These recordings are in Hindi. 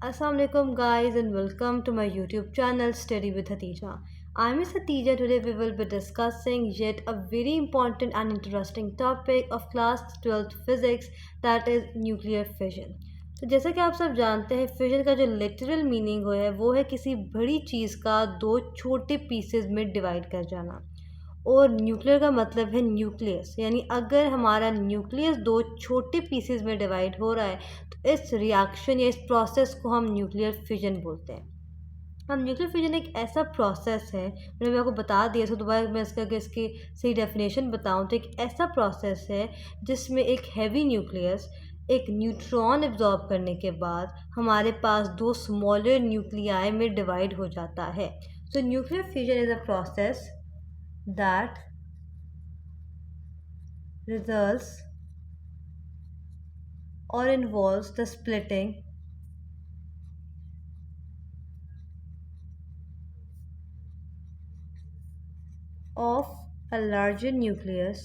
Assalamu alaikum guys and welcome to my YouTube channel Study with Hatija. I'm Miss Hatija. Today we will be discussing yet a very important and interesting topic of class 12th physics, that is nuclear fission. तो जैसा कि आप सब जानते हैं, फिजन का जो लिटरल मीनिंग है वो है किसी बड़ी चीज़ का दो छोटे पीसेस में डिवाइड कर जाना। और न्यूक्लियर का मतलब है न्यूक्लियस, यानी अगर हमारा न्यूक्लियस दो छोटे पीसेस में डिवाइड हो रहा है तो इस रिएक्शन या इस प्रोसेस को हम न्यूक्लियर फिजन बोलते हैं। अब न्यूक्लियर फिजन एक ऐसा प्रोसेस है, मैंने आपको बता दिया, तो दोबारा मैं इसकी सही डेफिनेशन बताऊं तो एक ऐसा प्रोसेस है जिसमें एक हैवी न्यूक्लियस एक न्यूट्रॉन एब्जॉर्ब करने के बाद हमारे पास दो स्मॉलर न्यूक्लियाई में डिवाइड हो जाता है। सो nuclear fission is a process that results or involves the splitting of a larger nucleus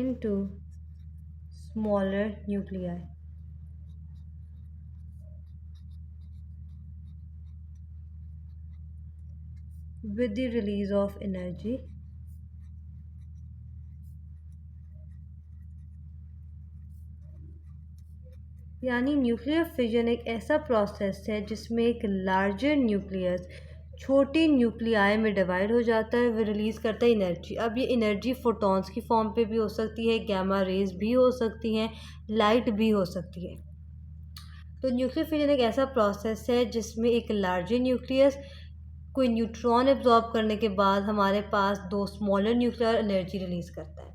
into smaller nuclei. With the release of energy यानी न्यूक्लियर फिजन एक ऐसा प्रोसेस है जिसमें एक लार्जर न्यूक्लियस छोटे न्यूक्लियाई में डिवाइड हो जाता है, वो रिलीज़ करता है एनर्जी। अब ये एनर्जी फोटॉन्स की फॉर्म पे भी हो सकती है, गैमा रेज भी हो सकती हैं, लाइट भी हो सकती है। तो न्यूक्लियर फिजन एक ऐसा प्रोसेस है जिसमें एक लार्जर न्यूक्लियस कोई न्यूट्रॉन एब्जॉर्ब करने के बाद हमारे पास दो स्मॉलर न्यूक्लियर एनर्जी रिलीज़ करता है।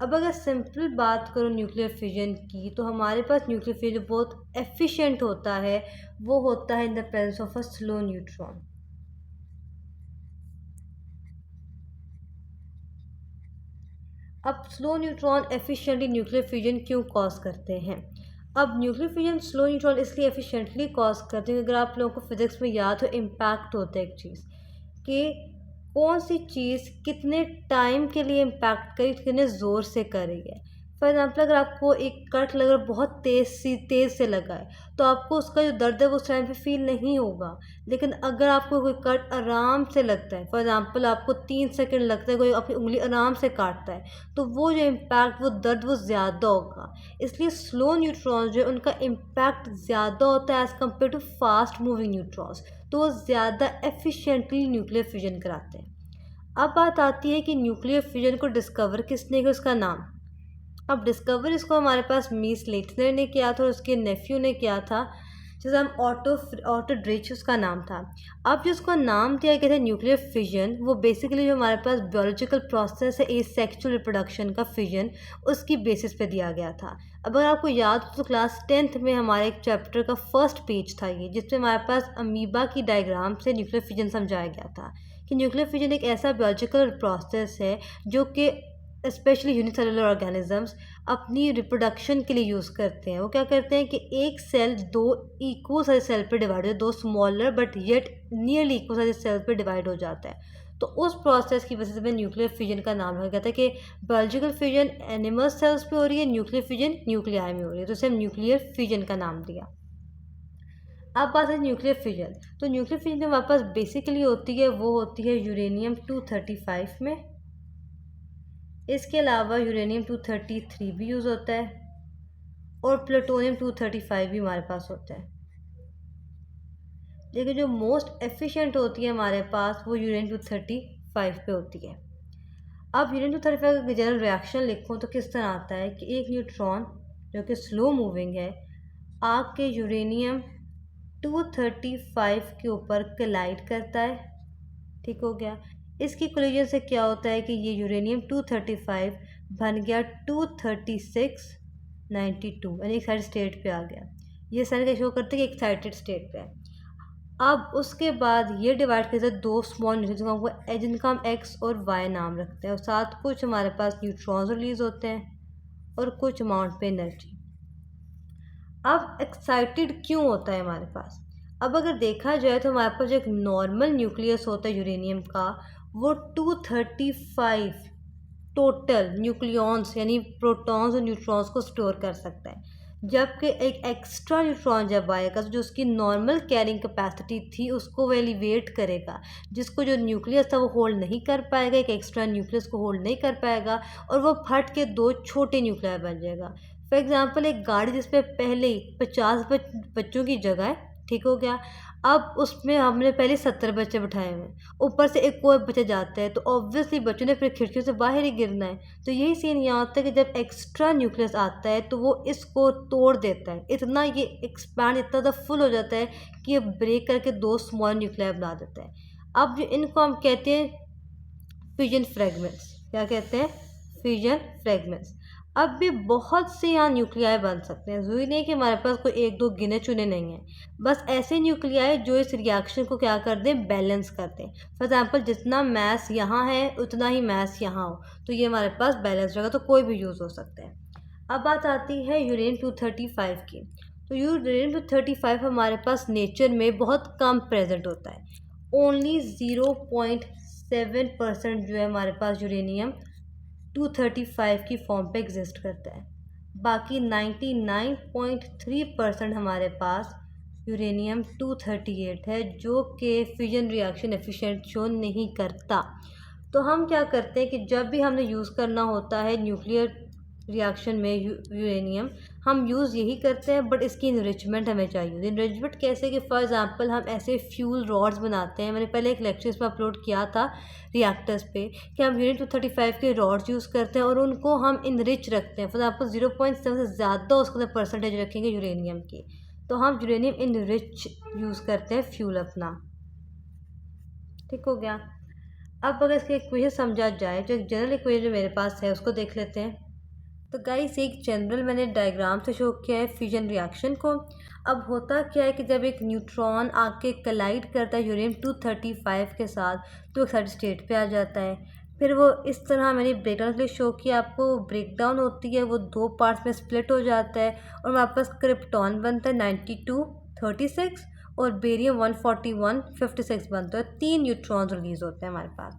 अब अगर सिंपल बात करूँ न्यूक्लियर फिजन की, तो हमारे पास न्यूक्लियर फिजन बहुत एफिशिएंट होता है, वो होता है in the presence of a slow neutron. अब slow neutron efficiently nuclear fission क्यों कॉज करते हैं? अब न्यूक्लियर फिजन स्लो न्यूट्रॉन इसलिए एफिशिएंटली कॉज करते हैं, अगर आप लोगों को फिजिक्स में याद हो, इम्पैक्ट होता है एक चीज़ कि कौन सी चीज़ कितने टाइम के लिए इम्पैक्ट करी, कितने ज़ोर से करी है। फॉर एग्ज़ाम्पल, अगर आपको एक कट लग रहा बहुत तेज़ से लगा है तो आपको उसका जो दर्द है वो उस टाइम पे फील नहीं होगा। लेकिन अगर आपको कोई कट आराम से लगता है, फॉर एग्ज़ाम्पल आपको 3 सेकंड लगता है, कोई अपनी उंगली आराम से काटता है, तो वो जो इम्पैक्ट, वो दर्द वो ज़्यादा होगा। इसलिए स्लो न्यूट्रॉन्स जो है उनका इम्पैक्ट ज़्यादा होता है as compare to fast moving neutrons, तो वो ज़्यादा एफिशिएंटली न्यूक्लियर फिजन कराते हैं। अब बात आती है कि न्यूक्लियर फिजन को डिस्कवर किसने किया, उसका नाम। अब डिस्कवर इसको हमारे पास मीस लेटनर ने किया था और उसके नेफ्यू ने किया था, जिसका नाम ऑटो ड्रिच उसका नाम था। अब जो उसका नाम दिया गया था न्यूक्लियर फिजन, वो बेसिकली जो हमारे पास बायोलॉजिकल प्रोसेस है एसेक्सुअल रिप्रोडक्शन का फिजन, उसकी बेसिस पे दिया गया था। अब अगर आपको याद हो तो क्लास 10th में हमारे एक चैप्टर का फर्स्ट पेज था ये, जिसमें हमारे पास अमीबा की डायग्राम से न्यूक्लियर फिजन समझाया गया था कि न्यूक्लियर फिजन एक ऐसा बायोलॉजिकल प्रोसेस है जो कि स्पेशली यूनिसेलुलर ऑर्गेनिजम्स अपनी रिप्रोडक्शन के लिए यूज़ करते हैं। वो क्या करते हैं कि एक सेल दो इक्वल साइज सेल पे डिवाइड हो, दो smaller but yet nearly equal size cell पे डिवाइड हो जाता है। तो उस प्रोसेस की वजह से न्यूक्लियर फिजन का नाम रखा गया था कि बायोलॉजिकल फिजन एनिमल सेल्स पे हो रही है, न्यूक्लियर फिजन न्यूक्लियाई में हो रही है, तो इसे हम न्यूक्लियर फिजन का नाम दिया। अब बात है न्यूक्लियर फिजन। तो न्यूक्लियर फिजन जो हमारे पास बेसिकली होती है वो होती है यूरेनियम 235 में। इसके अलावा यूरेनियम 233 भी यूज़ होता है और प्लूटोनियम 235 भी हमारे पास होता है। लेकिन जो मोस्ट एफिशिएंट होती है हमारे पास वो यूरेनियम 235 पे होती है। अब यूरेनियम 235 का जनरल रिएक्शन लिखूँ तो किस तरह आता है कि एक न्यूट्रॉन जो कि स्लो मूविंग है आके यूरेनियम 235 के ऊपर कोलाइड करता है। ठीक हो गया। इसकी कोलिजन से क्या होता है कि ये यूरेनियम 235 बन गया 23692, यानी एक्साइटेड स्टेट पे आ गया। ये सारे क्या शो करते हैं कि एक्साइटेड स्टेट पे है। अब उसके बाद ये डिवाइड करते हैं दो स्मॉल न्यूट्रॉन जिनका हम एक्स और वाई नाम रखते हैं, और साथ कुछ हमारे पास न्यूट्रॉन्स रिलीज होते हैं और कुछ अमाउंट पे एनर्जी। अब एक्साइटेड क्यों होता है हमारे पास? अब अगर देखा जाए तो हमारे पास जो एक नॉर्मल न्यूक्लियस होता है यूरेनियम का, वो 235 टोटल न्यूक्लियॉन्स यानी प्रोटॉन्स और न्यूट्रॉन्स को स्टोर कर सकता है, जबकि एक एक्स्ट्रा न्यूट्रॉन जब आएगा तो जो उसकी नॉर्मल कैरिंग कैपेसिटी थी उसको वो एलिवेट करेगा, जिसको जो न्यूक्लियस था वो होल्ड नहीं कर पाएगा, एक एक्स्ट्रा न्यूक्लियस को होल्ड नहीं कर पाएगा और वो फट के दो छोटे न्यूक्लियर बन जाएगा। फॉर एग्ज़ाम्पल एक गाड़ी जिसपे पहले ही 50 बच्चों की जगह है, ठीक हो गया, अब उसमें हमने पहले 70 बच्चे बिठाए हुए हैं, ऊपर से एक और बच्चे जाते हैं तो ऑब्वियसली बच्चों ने फिर खिड़कियों से बाहर ही गिरना है। तो यही सीन यहाँ होता है कि जब एक्स्ट्रा न्यूक्लियस आता है तो वो इसको तोड़ देता है, इतना ये एक्सपैंड इतना ज़्यादा फुल हो जाता है कि ये ब्रेक करके दो स्मॉल न्यूक्लियर बना देता है। अब जो इनको हम कहते हैं फ्यूजन फ्रेगमेंट्स, क्या कहते हैं? Fusion fragments. अब भी बहुत से यहाँ न्यूक्लियाई बन सकते हैं, ज़रूरी नहीं कि हमारे पास कोई एक दो गिने चुने नहीं हैं, बस ऐसे न्यूक्लियाई जो इस रिएक्शन को क्या कर दें, बैलेंस कर दें। फॉर एग्जांपल जितना मास यहाँ है उतना ही मास यहाँ हो तो ये हमारे पास बैलेंस रहेगा, तो कोई भी यूज़ हो सकता है। अब बात आती है यूरेनियम 235 की। तो यूरेनियम 235 हमारे पास नेचर में बहुत कम प्रेजेंट होता है, ओनली 0.7% जो है हमारे पास यूरेनियम 235 की फॉर्म पे एग्जिस्ट करता है। बाकी 99.3% हमारे पास यूरेनियम 238 है जो कि फ्यूजन रिएक्शन एफिशिएंट शो नहीं करता। तो हम क्या करते हैं कि जब भी हमने यूज़ करना होता है न्यूक्लियर रिएक्शन में यूरेनियम, हम यूज़ यही करते हैं, बट इसकी इनरिचमेंट हमें चाहिए। इनरिचमेंट कैसे कि फॉर एग्जांपल हम ऐसे फ्यूल रॉड्स बनाते हैं, मैंने पहले एक लेक्चर इस पर अपलोड किया था रिएक्टर्स पे कि हम यूरेनियम 235 के रॉड्स यूज़ करते हैं और उनको हम इनरिच रखते हैं। फॉर एग्जांपल 0.7 से ज़्यादा उसके अंदर परसेंटेज रखेंगे यूरेनियम की, तो हम यूरेनियम इनरिच यूज़ करते हैं फ्यूल अपना, ठीक हो गया। अब अगर इसके इक्वेशन समझा जाए, जो एक जनरल इक्वेशन जो मेरे पास है उसको देख लेते हैं। तो गाइस एक जनरल मैंने डायग्राम से शो किया है फ्यूजन रिएक्शन को। अब होता क्या है कि जब एक न्यूट्रॉन आके कलाइड करता है यूरेनियम 235 के साथ तो एक्साइटेड स्टेट पे आ जाता है। फिर वो इस तरह मैंने ब्रेकडाउन के लिए शो किया आपको, ब्रेकडाउन होती है वो दो पार्ट्स में स्प्लिट हो जाता है और वापस क्रिप्टॉन बनता है 9236 और बेरियम 14156 बनता है। 3 न्यूट्रॉन्स रिलीज होते हैं हमारे पास।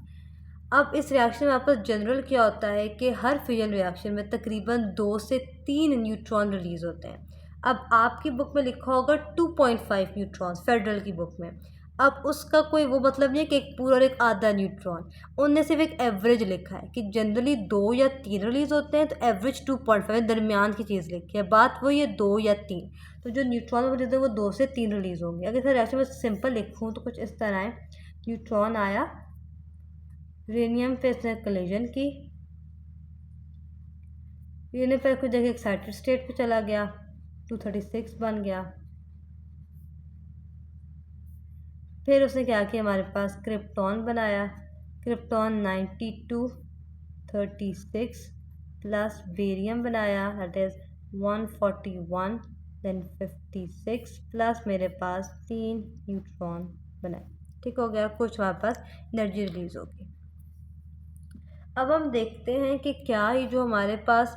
अब इस रिएक्शन में आपका जनरल क्या होता है कि हर फ्यूजन रिएक्शन में तकरीबन 2 से 3 न्यूट्रॉन रिलीज होते हैं। अब आपकी बुक में लिखा होगा 2.5 न्यूट्रॉन्स फेडरल की बुक में। अब उसका कोई वो मतलब नहीं है कि एक पूरा और एक आधा न्यूट्रॉन, उनने सिर्फ एक एवरेज लिखा है कि जनरली 2 या 3 रिलीज होते हैं, तो एवरेज 2.5 दरमियान की चीज़ लिखी है। बात वही है 2 या 3, तो जो न्यूट्रॉन रिलीज है वो 2 से 3 रिलीज होंगे। अगर सर रिएक्शन में सिंपल लिखूँ तो कुछ इस तरह है, न्यूट्रॉन आया, यूरेनियम पे इसने कोलिजन की, यूरेनियम पे कुछ जगह एक्साइटेड स्टेट पे चला गया, 236 बन गया। फिर उसने क्या किया, हमारे पास क्रिप्टॉन बनाया, क्रिप्टॉन 9236 प्लस बेरियम बनाया दैट इज़ 141 देन 56 प्लस मेरे पास 3 न्यूट्रॉन बनाए, ठीक हो गया। कुछ हमारे पास एनर्जी रिलीज होगी। अब हम देखते हैं कि क्या ये जो हमारे पास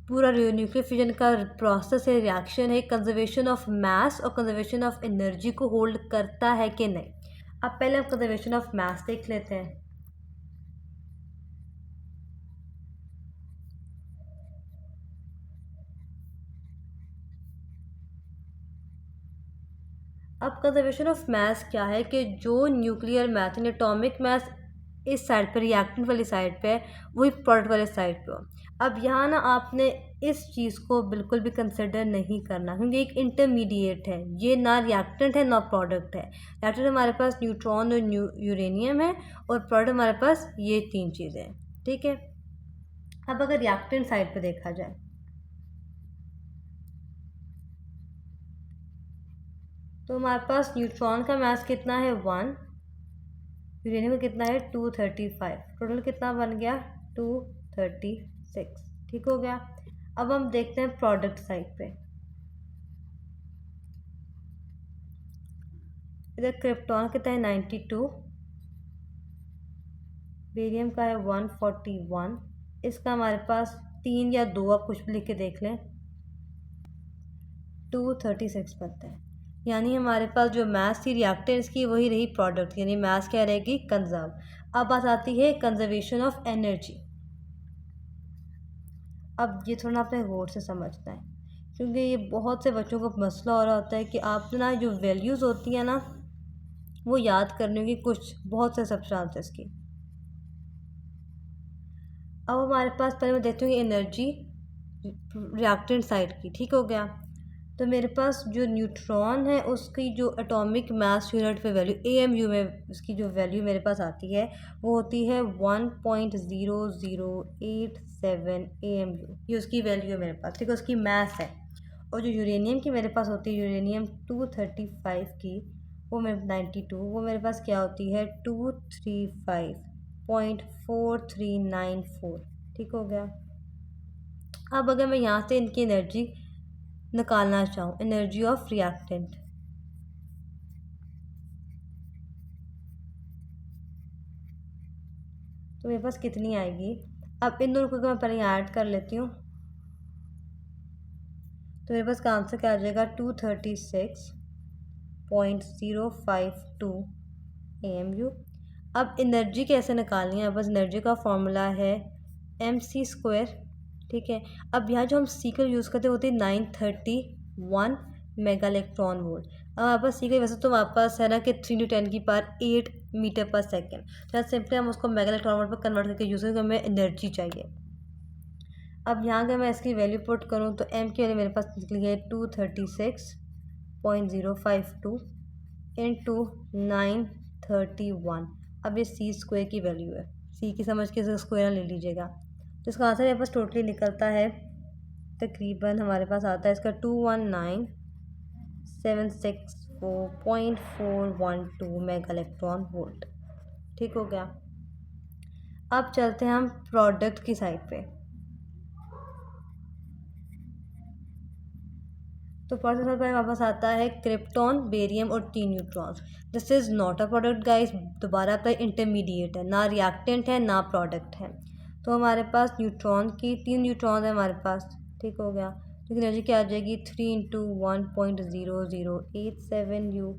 पूरा न्यूक्लियर फ्यूजन का प्रोसेस है, रिएक्शन है, कंजर्वेशन ऑफ मास और कंजर्वेशन ऑफ एनर्जी को होल्ड करता है कि नहीं। अब पहले हम कंजर्वेशन ऑफ मास देख लेते हैं। अब कंजर्वेशन ऑफ मास क्या है कि जो न्यूक्लियर मास यानी एटॉमिक मास इस साइड पर रिएक्टेंट वाली साइड पे है, वही प्रोडक्ट वाले साइड पे हो। अब यहाँ ना आपने इस चीज़ को बिल्कुल भी कंसिडर नहीं करना, क्योंकि एक इंटरमीडिएट है, ये ना रिएक्टेंट है ना प्रोडक्ट है। रिएक्टेंट हमारे पास न्यूट्रॉन और यूरेनियम है और प्रोडक्ट हमारे पास ये 3 चीज़ें हैं, ठीक है। अब अगर रिएक्टेंट साइड पर देखा जाए तो हमारे पास न्यूट्रॉन का मास कितना है 1, यूरेनियम का कितना है 235, टोटल कितना बन गया 236, ठीक हो गया। अब हम देखते हैं प्रोडक्ट साइड पे, इधर क्रिप्टॉन कितना है 92, बेरियम का है 141, इसका हमारे पास 3 या 2 आप कुछ भी लिख के देख लें, 236 बनता है। यानी हमारे पास जो मास थी रिएक्टेंट्स की वही रही प्रोडक्ट, यानी मास क्या रहेगी कंजर्व। अब बात आती है कंजर्वेशन ऑफ एनर्जी। अब ये थोड़ा अपने गौर से समझना है, क्योंकि ये बहुत से बच्चों को मसला हो रहा होता है कि आप ना जो वैल्यूज़ होती हैं ना वो याद करने की कुछ बहुत से सब्सटेंसेस की। अब हमारे पास पहले मैं देखती हूँ एनर्जी रिएक्टेंट साइड की, ठीक हो गया। तो मेरे पास जो न्यूट्रॉन है उसकी जो एटॉमिक मास यूनिट पे वैल्यू AMU में उसकी जो वैल्यू मेरे पास आती है वो होती है 1.0087 AMU। ये उसकी वैल्यू है मेरे पास, ठीक है, उसकी मास है। और जो यूरेनियम की मेरे पास होती है यूरेनियम 235 की, वो मेरे 92, वो मेरे पास क्या होती है 235.4394, ठीक हो गया। अब अगर मैं यहाँ से इनकी एनर्जी निकालना चाहूँ, एनर्जी ऑफ रिएक्टेंट, तो मेरे पास कितनी आएगी। अब इन दोनों को मैं पहले ऐड कर लेती हूँ, तो मेरे पास का आंसर क्या आ जाएगा 236.052 AMU। अब एनर्जी कैसे निकालनी है, बस एनर्जी का फॉर्मूला है mc², ठीक है। अब यहाँ जो हम सी का यूज़ करते होते हैं 931 मेगा इलेक्ट्रॉन वोल्ट। अब हमारे पास सी का वैसे तो हमारे पास है ना कि 3×10⁸ मीटर पर सेकेंड, तो सिंपली हम उसको मेगा इलेक्ट्रॉन वोल्ट पर कन्वर्ट करके यूज़ करें, तो हमें एनर्जी चाहिए। अब यहाँ अगर मैं इसकी वैल्यू पुट करूँ तो एम की वैल्यू मेरे पास निकली है 236.052 इंटू 931। अब ये c² की वैल्यू है, c की समझ के स्क्वायर ले लीजिएगा, तो इसका आंसर मेरे पास टोटली निकलता है तकरीबन हमारे पास आता है इसका 219,764.412 मेगा इलेक्ट्रॉन वोल्ट, ठीक हो गया। अब चलते हैं हम प्रोडक्ट की साइड पे। तो फर्स्ट सबसे पहले वापस आता है क्रिप्टॉन, बेरियम और 3 neutrons. This is not a product guys, दोबारा आता है इंटरमीडिएट है, ना रिएक्टेंट है ना प्रोडक्ट है। तो हमारे पास न्यूट्रॉन की 3 न्यूट्रॉन है हमारे पास, ठीक हो गया। तो एनर्जी क्या आ जाएगी 3×1.0087 U,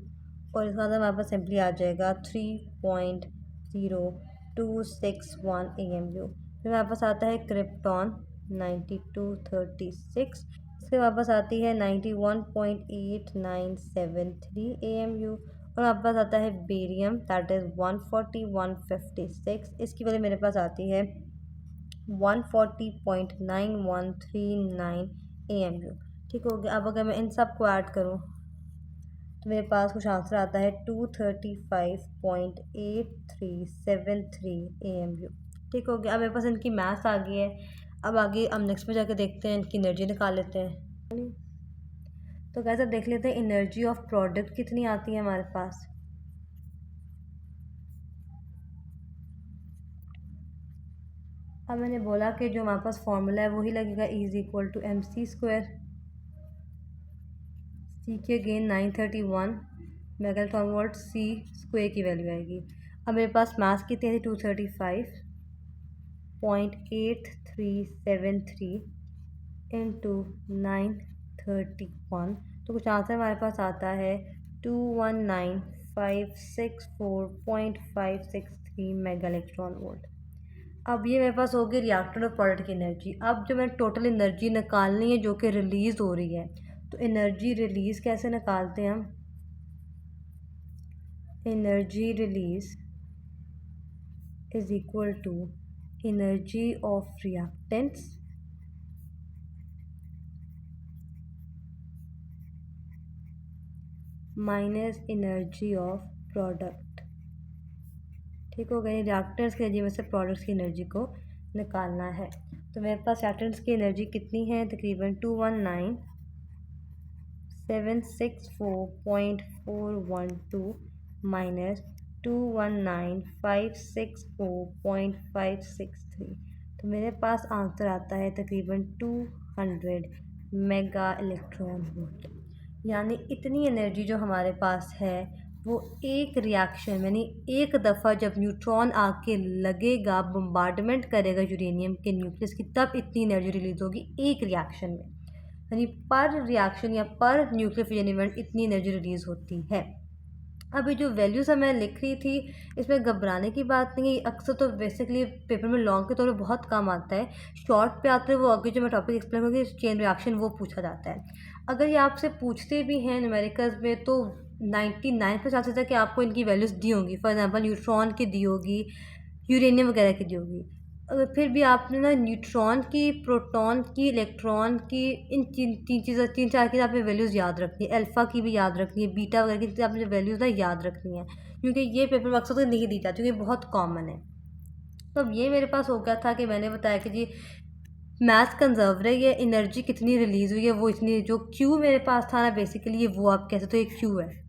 और इसका आंसर हमारे पास सिंपली आ जाएगा 3.0261 AMU। फिर हमारे पास आता है क्रिप्टॉन 9236, इसके वापस आती है 91.8973 AMU, और हमारे पास आता है बेरियम दैट इज़ 14156, इसकी वजह मेरे पास आती है 140.9139 AMU, ठीक हो गया। अब अगर मैं इन सब को ऐड करूँ तो मेरे पास कुछ आंसर आता है 235.8373 AMU, ठीक हो गया। अब मेरे पास इनकी मैथ्स आ गई है। अब आगे हम नेक्स्ट में जाके देखते हैं, इनकी एनर्जी निकाल लेते हैं। तो कैसे देख लेते हैं एनर्जी ऑफ प्रोडक्ट कितनी आती है हमारे पास। अब मैंने बोला कि जो हमारे पास फॉर्मूला है वही लगेगा, E=mc²। सी की again 931 mega electron volt, c² की वैल्यू आएगी। अब मेरे पास मास कितनी थी 235.8373 इंटू 931, तो कुछ आंसर हमारे पास आता है 219,564.563 मेगा इलेक्ट्रॉन वोल्ट। अब ये मेरे पास होगी रिएक्टर और प्रोडक्ट की एनर्जी। अब जो मैं टोटल एनर्जी निकालनी है जो कि रिलीज़ हो रही है, तो एनर्जी रिलीज़ कैसे निकालते हैं हम। Energy release is equal to energy of reactants minus energy of product, ठीक हो गई। रिएक्टेंट्स की एनर्जी में से प्रोडक्ट्स की एनर्जी को निकालना है। तो मेरे पास रिएक्टेंट्स की एनर्जी कितनी है, तकरीबन 219,764.412 माइनस 219,564.563, तो मेरे पास आंसर आता है तकरीबन 200 मेगा इलेक्ट्रॉन वोल्ट। यानी इतनी एनर्जी जो हमारे पास है वो एक रिएक्शन यानी एक दफ़ा जब न्यूट्रॉन आके लगेगा, बम्बार्डमेंट करेगा यूरेनियम के न्यूक्लियस की, तब इतनी एनर्जी रिलीज़ होगी एक रिएक्शन में। यानी पर रिएक्शन या पर न्यूक्लियर फिजन इवेंट इतनी एनर्जी रिलीज़ होती है। अभी जो वैल्यूज़ मैं लिख रही थी, इसमें घबराने की बात नहीं है। अक्सर तो बेसिकली पेपर में लॉन्ग के तौर पे बहुत काम आता है। शॉर्ट पे आते हैं वो आगे जो मैं टॉपिक एक्सप्लेन करूँगी, चेन रिएक्शन, वो पूछा जाता है। अगर ये आपसे पूछते भी हैं न्यूमेरिकल्स में, तो 99% चांसेस है कि आपको इनकी वैल्यूज़ दी होंगी। फॉर एग्जांपल न्यूट्रॉन की दी होगी, यूरेनियम वगैरह की दी होगी। अगर फिर भी आपने ना न्यूट्रॉन की, प्रोटॉन की, इलेक्ट्रॉन की, इन तीन चार की आपने वैल्यूज़ याद रखनी है। अल्फ़ा की भी याद रखनी है, बीटा वगैरह की आपने वैल्यूज़ ना याद रखनी है, क्योंकि ये पेपर में अक्सर तो नहीं दी जाती, क्योंकि बहुत कॉमन है। तो अब ये मेरे पास हो गया था कि मैंने बताया कि जी मैथ कंजर्व रही है, एनर्जी कितनी रिलीज़ हुई है वो इतनी, जो क्यू मेरे पास था ना बेसिकली, ये वो आप कह सकते हो एक क्यू है।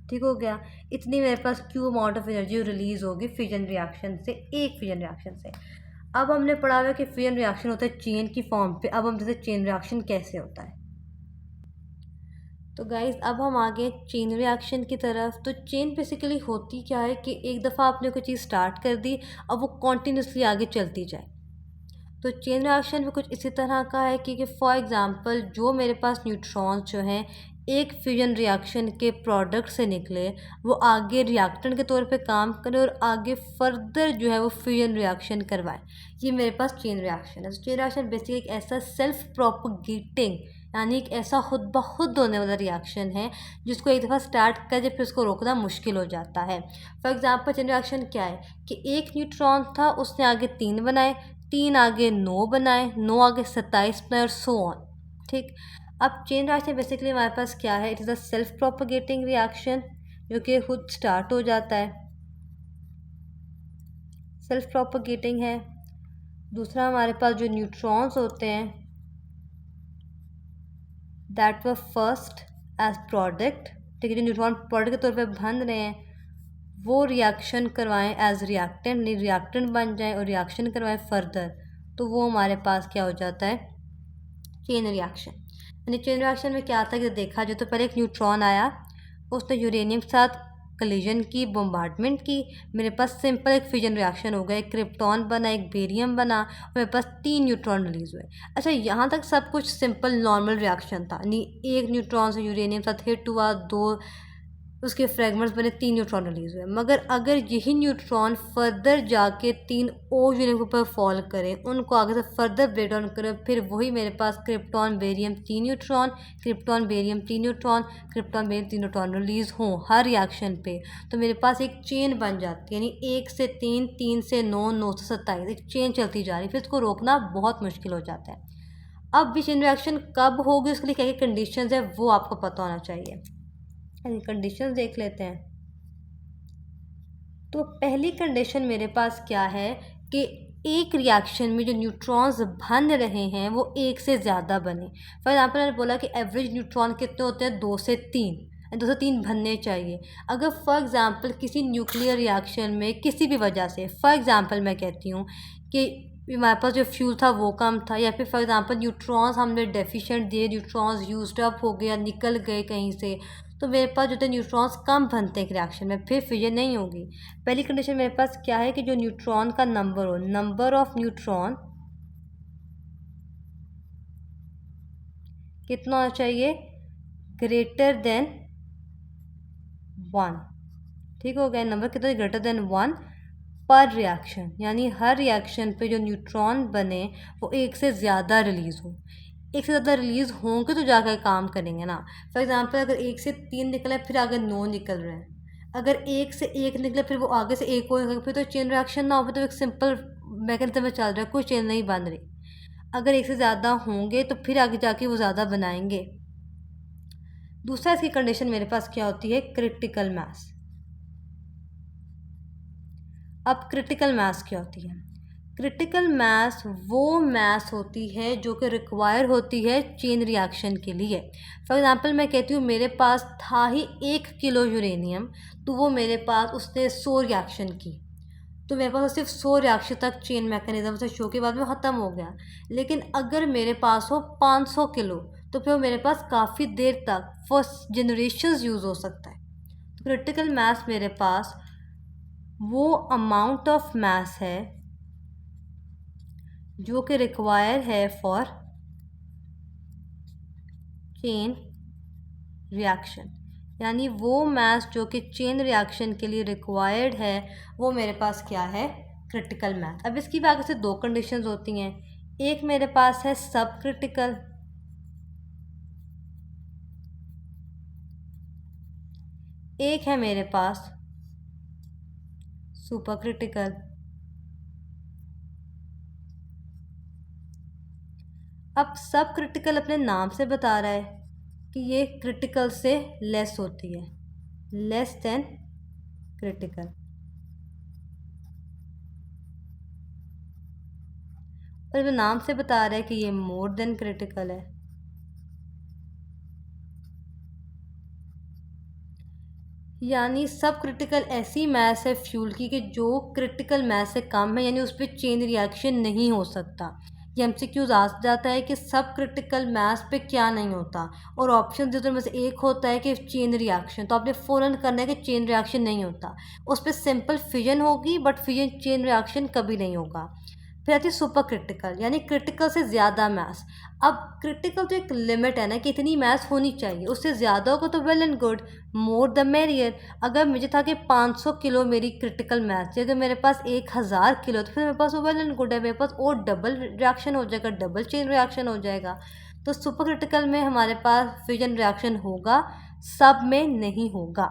ठीक हो गया, इतनी मेरे पास Q amount of energy release होगी फिजन रिएक्शन से, एक फिजन रिएक्शन से। अब हमने पढ़ा हुआ कि फिजन रिएक्शन होता है चेन की फॉर्म पे। अब हम जैसे चेन रिएक्शन कैसे होता है, तो गाइज अब हम आ गए चेन रिएक्शन की तरफ। तो चेन बेसिकली होती क्या है कि एक दफ़ा आपने कोई चीज़ स्टार्ट कर दी, अब वो कॉन्टीन्यूसली आगे चलती जाए। तो चेन रिएक्शन में कुछ इसी तरह का है कि फॉर एग्ज़ाम्पल जो मेरे पास न्यूट्रॉन्स जो हैं एक फ्यूजन रिएक्शन के प्रोडक्ट से निकले, वो आगे रिएक्टेंट के तौर पे काम करें और आगे फर्दर जो है वो फ्यूजन रिएक्शन करवाएं। ये मेरे पास चेन रिएक्शन है। तो चेन रिएक्शन बेसिकली एक ऐसा सेल्फ प्रोपगेटिंग, यानी एक ऐसा खुद ब खुद होने वाला रिएक्शन है जिसको एक दफ़ा स्टार्ट कर जब फिर उसको रोकना मुश्किल हो जाता है। फॉर एग्ज़ाम्पल चेन रिएक्शन क्या है कि एक न्यूट्रॉन था, उसने आगे 3 बनाए, 3 आगे 9 बनाए, 9 आगे 27 बनाए और सो ऑन। ठीक, अब चेन रिएक्शन बेसिकली हमारे पास क्या है, it is a self propagating reaction जो कि खुद स्टार्ट हो जाता है, सेल्फ प्रोपगेटिंग है। दूसरा हमारे पास जो न्यूट्रॉन्स होते हैं that were first as product, ठीक है, जो न्यूट्रॉन प्रोडक्ट के तौर पे बन रहे हैं वो रिएक्शन करवाएं एज रिएक्टेंट, नहीं रिएक्टेंट बन जाएं और रिएक्शन करवाएं फर्दर, तो वो हमारे पास क्या हो जाता है, चेन रिएक्शन। यानी चेन रिएक्शन में क्या था कि देखा जो, तो पहले एक न्यूट्रॉन आया, उसने यूरेनियम के साथ कलिजन की, बोम्बार्डमेंट की, मेरे पास सिंपल एक फिजन रिएक्शन हो गया, एक क्रिप्टॉन बना, एक बेरियम बना और मेरे पास 3 न्यूट्रॉन रिलीज हुए। अच्छा, यहाँ तक सब कुछ सिंपल नॉर्मल रिएक्शन था, यानी एक न्यूट्रॉन से यूरेनियम साथ हिट हुआ, 2 उसके फ्रेगमेंट्स बने, 3 न्यूट्रॉन रिलीज हुए। मगर अगर यही न्यूट्रॉन फर्दर जाके 3 और यूनिट के ऊपर फॉल करें, उनको आगे से फर्दर ब्रेक डाउन करें, फिर वही मेरे पास krypton barium 3 neutron, krypton barium 3 neutron, krypton barium 3 neutron release हों हर रिएक्शन पे, तो मेरे पास एक चेन बन जाती है, यानी 1 से 3, 3 से 9, 9 से 27, एक चेन चलती जा रही है। फिर इसको रोकना बहुत मुश्किल हो जाता है। अब भी चेन रिएक्शन कब होगी, उसके लिए क्या क्या कंडीशंस है वो आपको पता होना चाहिए। कंडीशंस देख लेते हैं। तो पहली कंडीशन मेरे पास क्या है कि एक रिएक्शन में जो न्यूट्रॉन्स बन रहे हैं वो एक से ज़्यादा बने। फॉर एग्जाम्पल मैंने बोला कि एवरेज न्यूट्रॉन कितने होते हैं, 2 से 3, 2 से 3 बनने चाहिए। अगर फॉर एग्जाम्पल किसी न्यूक्लियर रिएक्शन में किसी भी वजह से, फॉर एग्जाम्पल मैं कहती हूँ कि हमारे पास जो फ्यूल था वो कम था, या फिर फॉर एग्जांपल न्यूट्रॉन्स हमने डेफिशिएंट दिए, न्यूट्रॉन्स यूज्ड अप हो गया, निकल गए कहीं से, तो मेरे पास जो थे न्यूट्रॉन्स कम बनते हैं रिएक्शन में, फिर फिजन नहीं होगी। पहली कंडीशन मेरे पास क्या है कि जो न्यूट्रॉन का नंबर हो, नंबर ऑफ न्यूट्रॉन कितना होना चाहिए, ग्रेटर देन 1। ठीक हो गया, नंबर कितना ग्रेटर देन 1 पर रिएक्शन, यानी हर रिएक्शन पे जो न्यूट्रॉन बने वो एक से ज़्यादा रिलीज़ हो। एक से ज़्यादा रिलीज़ होंगे तो जाकर काम करेंगे ना। फॉर एग्जांपल अगर 1 से 3 निकले फिर आगे 9 निकल रहे हैं, अगर 1 से 1 निकले फिर वो आगे से 1 और निकले, फिर तो चेन रिएक्शन ना हो, फिर तो एक सिंपल मैकेनिज्म में चल रहा है, कोई चेन नहीं बन रही। अगर एक से ज़्यादा होंगे तो फिर आगे जाके वो ज़्यादा बनाएंगे। दूसरा इसकी कंडीशन मेरे पास क्या होती है, क्रिटिकल मास। अब क्रिटिकल मास क्या होती है, क्रिटिकल मास वो मास होती है जो कि रिक्वायर होती है चेन रिएक्शन के लिए। फॉर एग्जांपल मैं कहती हूँ मेरे पास था ही 1 किलो यूरेनियम, तो वो मेरे पास उसने 100 रिएक्शन की, तो मेरे पास सिर्फ 100 रिएक्शन तक चेन मैकेनिज्म से शो के बाद में ख़त्म हो गया। लेकिन अगर मेरे पास हो 500 किलो, तो फिर मेरे पास काफ़ी देर तक फर्स्ट जनरेशन्स यूज़ हो सकता है। तो क्रिटिकल मास मेरे पास वो अमाउंट ऑफ मास है जो कि रिक्वायर है फॉर चेन रिएक्शन। यानी वो मास जो कि चेन रिएक्शन के लिए रिक्वायर्ड है वो मेरे पास क्या है, क्रिटिकल मास। अब इसकी आगे से दो कंडीशंस होती हैं, एक मेरे पास है सब क्रिटिकल, एक है मेरे पास सुपर क्रिटिकल। अब सब क्रिटिकल अपने नाम से बता रहा है कि ये क्रिटिकल से लेस होती है, लेस देन क्रिटिकल, और नाम से बता रहा है कि ये मोर देन क्रिटिकल है। यानी सब क्रिटिकल ऐसी मास है फ्यूल की कि जो क्रिटिकल मास से कम है, यानी उस पर चेन रिएक्शन नहीं हो सकता। ये एमसीक्यूज आ जाता है कि सब क्रिटिकल मास पे क्या नहीं होता, और ऑप्शन देते में से एक होता है कि चेन रिएक्शन, तो आपने फ़ौरन करना है कि चेन रिएक्शन नहीं होता, उस पर सिंपल फिजन होगी बट फिजन चेन रिएक्शन कभी नहीं होगा। फिर आती है सुपर क्रिटिकल, यानी क्रिटिकल से ज़्यादा मास। अब क्रिटिकल तो एक लिमिट है ना कि इतनी मास होनी चाहिए, उससे ज़्यादा होगा तो well and good, more the merrier. अगर मुझे था कि 500 किलो मेरी क्रिटिकल मास थी, अगर मेरे पास 1000 किलो तो फिर मेरे पास वो वेल एंड गुड है, मेरे पास और डबल रिएक्शन हो जाएगा, डबल चेन रिएक्शन हो जाएगा। तो सुपर क्रिटिकल में हमारे पास फिजन रिएक्शन होगा, सब में नहीं होगा।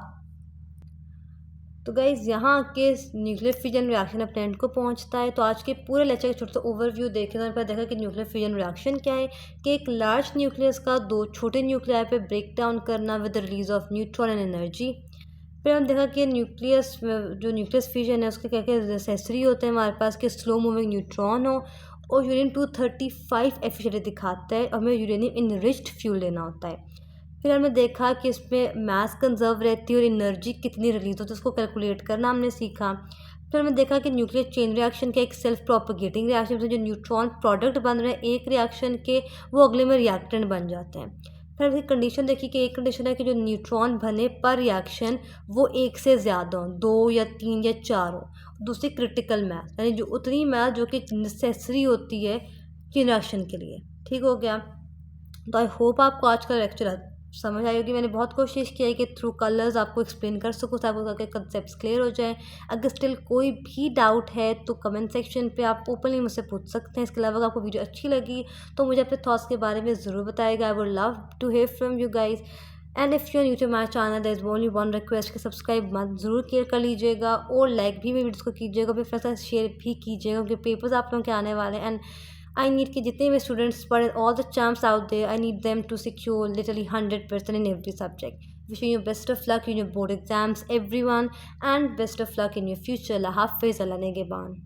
तो गाइज़ यहाँ के न्यूक्लियर फिजन रिएक्शन अपने एंड को पहुँचता है। तो आज के पूरे लेक्चर का छोटा सा ओवरव्यू देखे, तो पर देखा कि न्यूक्लियर फिजन रिएक्शन क्या है, कि एक लार्ज न्यूक्लियस का दो छोटे न्यूक्लियर पे ब्रेक डाउन करना with the release of neutron and energy. फिर हम देखा कि न्यूक्लियस जो न्यूक्लियस फिजन है उसके क्या क्या नेसेसरी होते हैं हमारे पास, कि स्लो मूविंग न्यूट्रॉन हो और यूरेनियम 235 एफिशिएंसी दिखाता है, हमें यूरेनियम इनरिच्ड फ्यूल लेना होता है। फिर हमने देखा कि इसमें मास कंजर्व रहती है और एनर्जी कितनी रिलीज होती है उसको कैलकुलेट करना हमने सीखा। फिर हमने देखा कि न्यूक्लियर चेन रिएक्शन के एक सेल्फ प्रोपोगेटिंग रिएक्शन से जो न्यूट्रॉन प्रोडक्ट बन रहे हैं एक रिएक्शन के, वो अगले में रिएक्टेंट बन जाते हैं। फिर हमने कंडीशन देखी कि एक कंडीशन है कि जो न्यूट्रॉन बने पर रिएक्शन वो एक से ज़्यादा हो, 2 या 3 या 4 हो। दूसरी क्रिटिकल मास, यानी जो उतनी मास जो कि नेसेसरी होती है चेन रिएक्शन के लिए। ठीक हो गया। तो आई होप आपको आज का लेक्चर समझ आई होगी। मैंने बहुत कोशिश की है कि थ्रू कलर्स आपको एक्सप्लेन कर सकूँ ताकि आपके कंसेप्ट क्लियर हो जाए। अगर स्टिल कोई भी डाउट है तो कमेंट सेक्शन पे आप ओपनली मुझसे पूछ सकते हैं। इसके अलावा अगर आपको वीडियो अच्छी लगी तो मुझे अपने थॉट्स के बारे में ज़रूर बताएगा। I would love to hear from you guys. And if you are new to my channel there is only one request कि सब्सक्राइब मत ज़रूर क्लियर कर लीजिएगा और लाइक भी मेरी वीडियोज़ को कीजिएगा, अपने फ्रेंड्स के साथ शेयर भी कीजिएगा क्योंकि पेपर्स आप लोगों के आने वाले हैं। एंड I need कि जितने भी स्टूडेंट्स पढ़े, all the champs out there, I need them to secure literally 100% in every subject. Wishing you best of luck in your board exams, everyone, and best of luck in your future. Allah Hafiz, Allah Negeban.